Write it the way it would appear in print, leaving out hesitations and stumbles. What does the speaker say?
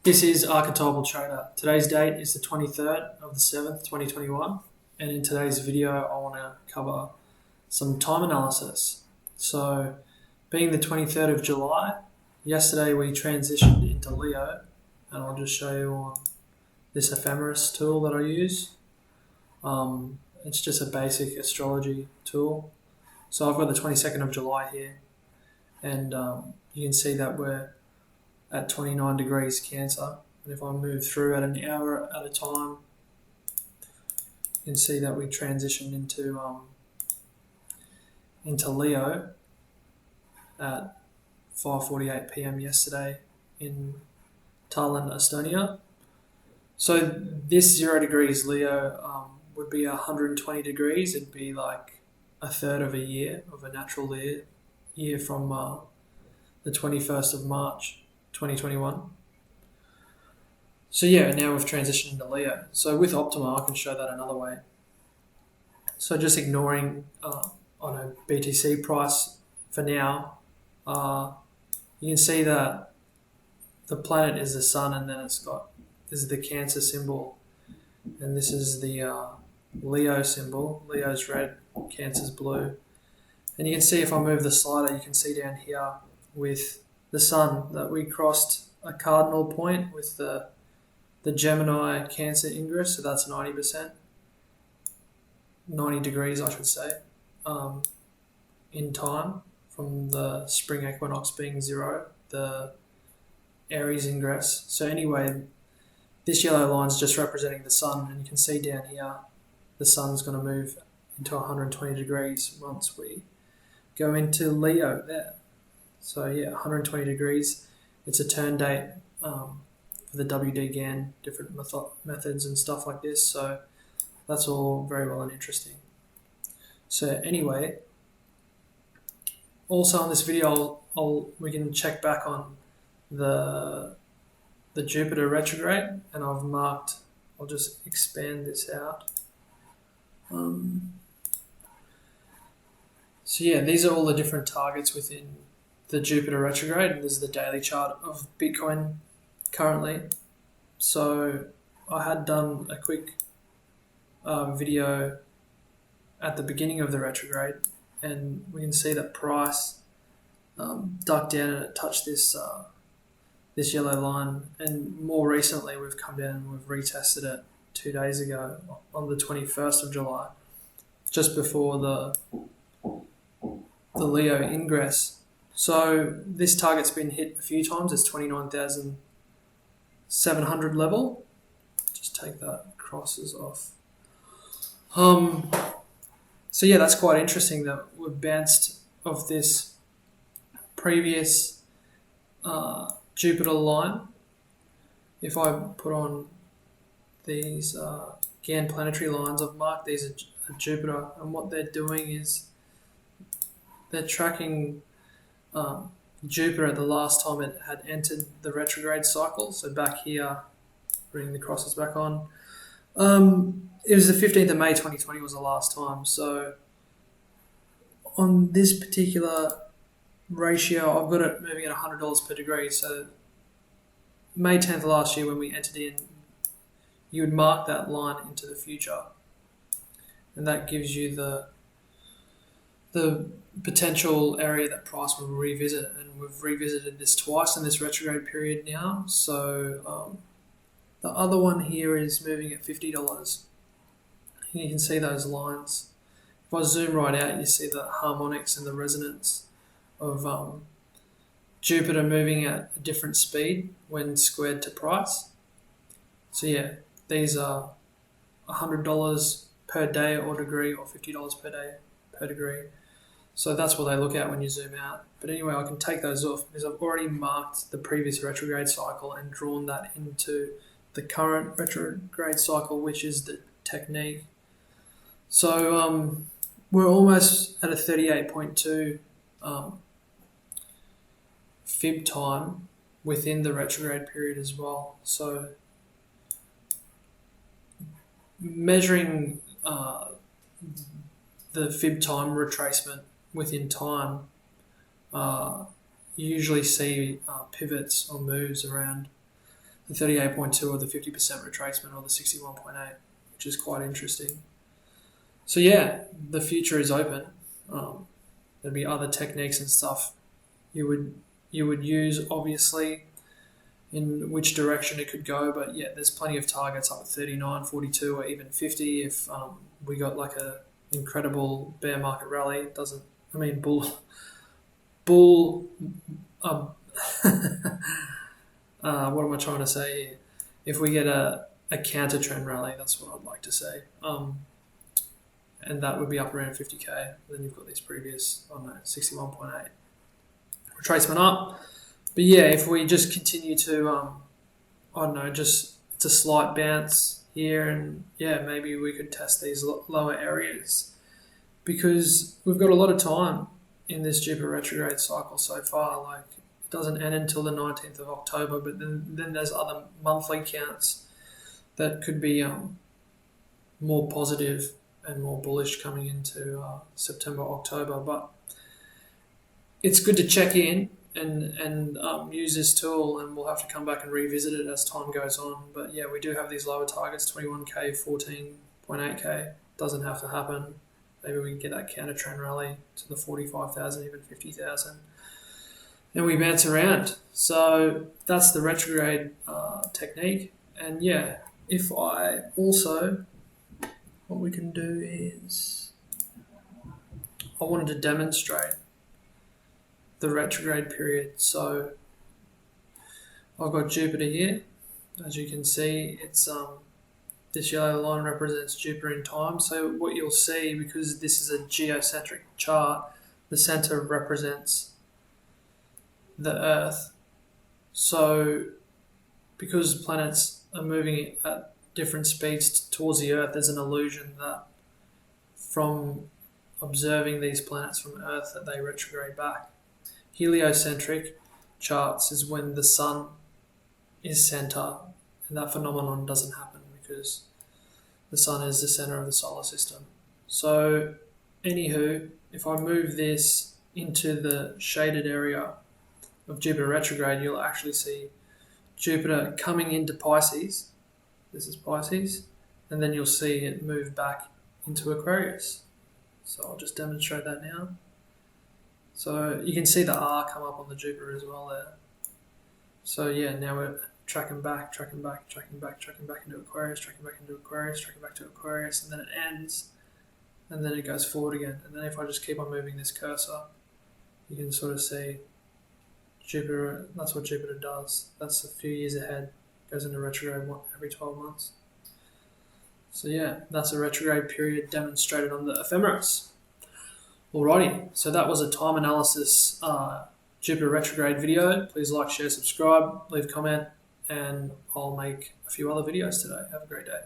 This is Archetypal Trader. Today's date is the 23rd of the 7th, 2021, and in today's video I want to cover some time analysis. So, being the 23rd of July, yesterday we transitioned into Leo, and I'll just show you on this ephemeris tool that I use. It's just a basic astrology tool. So I've got the 22nd of July here, and you can see that we're at 29 degrees Cancer. And if I move through at an hour at a time, you can see that we transitioned into Leo at 5:48 p.m. yesterday in Tallinn, Estonia. So this 0 degrees Leo would be 120 degrees. It'd be like a third of a year, of a natural year from the 21st of March 2021. So yeah, now we've transitioned into Leo. So with Optima, I can show that another way. So just ignoring on a BTC price for now, you can see that the planet is the sun, and then this is the Cancer symbol, and this is the Leo symbol. Leo's red, Cancer's blue. And you can see if I move the slider, you can see down here with the sun that we crossed a cardinal point with the Gemini Cancer ingress, so that's 90%, 90 degrees I should say, in time from the spring equinox being 0, the Aries ingress. So anyway, this yellow line is just representing the sun, and you can see down here the sun's going to move into 120 degrees once we go into Leo there. So yeah, 120 degrees. It's a turn date for the WD GAN, different methods and stuff like this. So that's all very well and interesting. So anyway, also on this video, we can check back on the Jupiter retrograde, and I've marked. I'll just expand this out. So yeah, these are all the different targets within the Jupiter retrograde, and this is the daily chart of Bitcoin currently. So I had done a quick video at the beginning of the retrograde, and we can see that price ducked down and it touched this yellow line, and more recently we've come down and we've retested it 2 days ago on the 21st of July, just before the Leo ingress. So this target's been hit a few times. It's 29,700 level. Just take that crosses off. So yeah, that's quite interesting that we've bounced off this previous Jupiter line. If I put on these GAN planetary lines, I've marked these at Jupiter, and what they're doing is they're tracking Jupiter at the last time it had entered the retrograde cycle. So back here, bringing the crosses back on. It was the 15th of May 2020 was the last time. So on this particular ratio, I've got it moving at $100 per degree. So May 10th last year when we entered in, you would mark that line into the future. And that gives you the potential area that price will revisit, and we've revisited this twice in this retrograde period now. So the other one here is moving at $50. You can see those lines. If I zoom right out, you see the harmonics and the resonance of Jupiter moving at a different speed when squared to price. So yeah, these are $100 per day or degree, or $50 per day per degree. So that's what they look at when you zoom out. But anyway, I can take those off because I've already marked the previous retrograde cycle and drawn that into the current retrograde cycle, which is the technique. So we're almost at a 38.2 fib time within the retrograde period as well. So measuring the fib time retracement within time, you usually see pivots or moves around the 38.2 or the 50% retracement or the 61.8, which is quite interesting. So yeah, the future is open. There'd be other techniques and stuff you would use, obviously, in which direction it could go. But yeah, there's plenty of targets up at 39, 42, or even 50 if we got like a incredible bear market rally. Bull. What am I trying to say here? If we get a counter trend rally, that's what I'd like to say. And that would be up around 50k. Then you've got these previous, 61.8 retracement up. But yeah, if we just continue to, it's a slight bounce here, and yeah, maybe we could test these lower areas because we've got a lot of time in this Jupiter retrograde cycle so far. Like, it doesn't end until the 19th of October, but then there's other monthly counts that could be more positive and more bullish coming into September, October. But it's good to check in and use this tool, and we'll have to come back and revisit it as time goes on. But yeah, we do have these lower targets, 21k, 14.8k. Doesn't have to happen. Maybe we can get that counter trend rally to the 45,000, even 50,000. And we bounce around. So that's the retrograde technique. And yeah, if I also... what we can do is, I wanted to demonstrate the retrograde period. So I've got Jupiter here. As you can see, it's this yellow line represents Jupiter in time. So what you'll see, because this is a geocentric chart, the center represents the Earth. So because planets are moving at different speeds towards the Earth, there's an illusion that from observing these planets from Earth that they retrograde back. Heliocentric charts is when the Sun is center, and that phenomenon doesn't happen because the Sun is the center of the solar system. So anywho, if I move this into the shaded area of Jupiter retrograde, you'll actually see Jupiter coming into Pisces. This is Pisces, and then you'll see it move back into Aquarius. So I'll just demonstrate that now. So you can see the R come up on the Jupiter as well there. So yeah, now we're tracking back into Aquarius, tracking back to Aquarius, and then it ends, and then it goes forward again. And then if I just keep on moving this cursor, you can sort of see Jupiter. That's what Jupiter does. That's a few years ahead. Goes into retrograde every 12 months. So yeah, that's a retrograde period demonstrated on the ephemeris. Alrighty, so that was a time analysis Jupiter retrograde video. Please like, share, subscribe, leave a comment, and I'll make a few other videos today. Have a great day.